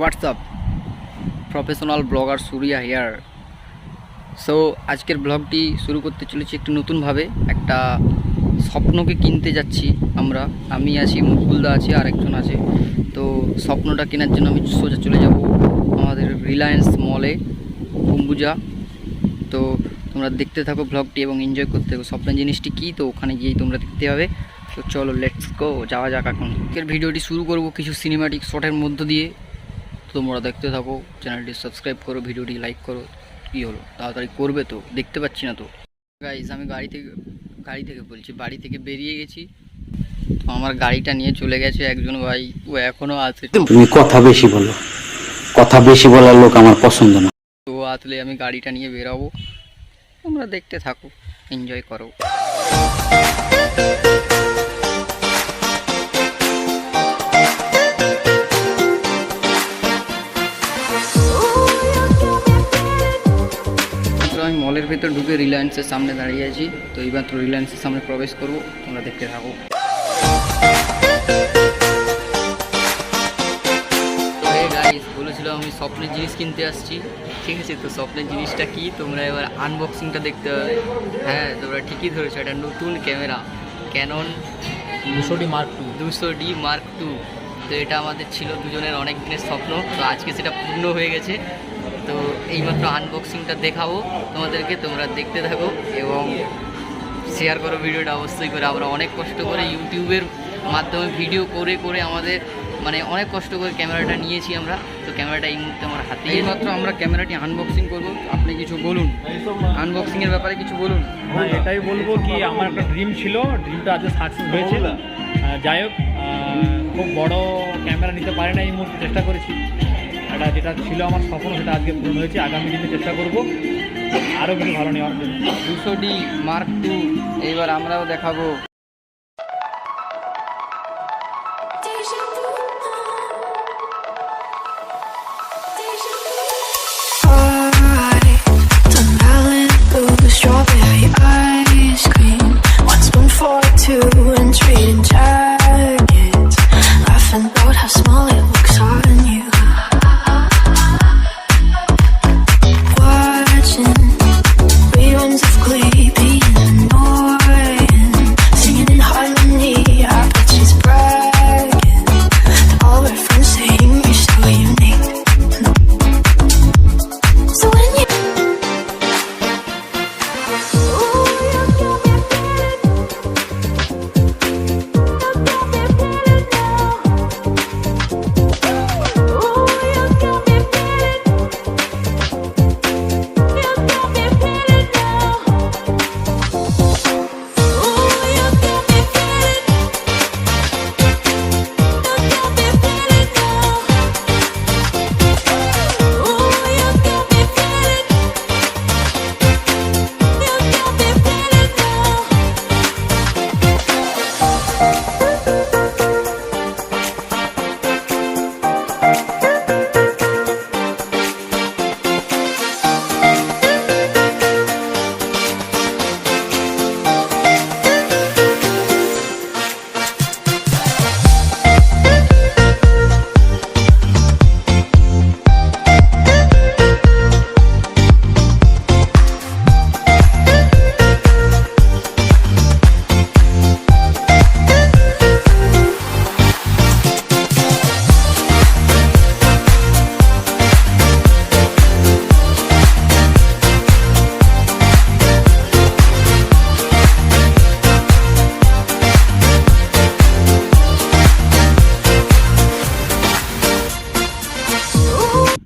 What's up? Professional blogger Suriya here. So আজকের ব্লগটি শুরু করতে চলেছি একটু নতুনভাবে। একটা স্বপ্নকে কিনতে যাচ্ছি আমরা, আমি আছি, মুকুলদা আছে, আরেকজন আছে। তো স্বপ্নটা কেনার জন্য আমি সোজা চলে যাব আমাদের রিলায়েন্স মলে অম্বুজা। তো তোমরা দেখতে থাকো ব্লগটি এবং এনজয় করতে থাকো। স্বপ্নের জিনিসটি কী তো ওখানে গিয়েই তোমরা দেখতে হবে। তো চলো লেটস গো, যাওয়া যাক। এখন আজকের ভিডিওটি শুরু করব কিছু সিনেমাটিক শটের মধ্য দিয়ে। তোমরা দেখতে থাকো, চ্যানেলটি সাবস্ক্রাইব করো, ভিডিওটি লাইক করো। কী হলো, তাড়াতাড়ি করবে তো, দেখতে পাচ্ছি না তো গাইস। আমি বাড়ি থেকে বেরিয়ে গেছি। তো আমার গাড়িটা নিয়ে চলে গেছে একজন ভাই, ও এখনও আছে। তুমি কথা বেশি বলো, কথা বেশি বলার লোক আমার পছন্দ না। তো আসলে আমি গাড়িটা নিয়ে বেরাবো, তোমরা দেখতে থাকো, এনজয় করো। আমি মলের ভেতর ঢুকে রিলায়েন্সের সামনে দাঁড়িয়ে আছি। তো এইমাত্র রিলায়েন্সের সামনে প্রবেশ করব, তোমরা দেখতে থাকো। বলেছিলাম আমি স্বপ্নের জিনিস কিনতে আসছি, ঠিক আছে। তো স্বপ্নের জিনিসটা কি তোমরা এবার আনবক্সিংটা দেখতে হবে। হ্যাঁ, তোমরা ঠিকই ধরেছো, একটা নতুন camera Canon 200D Mark II। 200D Mark II। তো এটা আমাদের ছিল দুজনের অনেক দিনের স্বপ্ন, তো আজকে সেটা পূর্ণ হয়ে গেছে। তো এইমাত্র আনবক্সিংটা দেখাবো তোমাদেরকে, তোমরা দেখতে থাকো এবং শেয়ার করো ভিডিওটা অবশ্যই করে। আমরা অনেক কষ্ট করে ইউটিউবের মাধ্যমে ভিডিও করে করে আমাদের অনেক কষ্ট করে ক্যামেরাটা নিয়েছি আমরা। তো ক্যামেরাটা এই মুহূর্তে আমার হাতে, এইমাত্র আমরা ক্যামেরাটি আনবক্সিং করবো। আপনি কিছু বলুন, আনবক্সিংয়ের ব্যাপারে কিছু বলুন। হ্যাঁ, এটাই বলবো কি আমার একটা ড্রিম ছিল, ড্রিমটা আজকে সাকসেস হয়েছে। যাই হোক, খুব বড় ক্যামেরা নিতে পারি না এই মুহূর্তে, চেষ্টা করেছি। এটা যেটা ছিল আমার স্বপ্ন সেটা আজকে পূরণ হয়েছে। আগামী দিনে চেষ্টা করব আরও কিছু ভালো নেওয়ার জন্য। 200D Mark II এইবার আমরাও দেখাবো।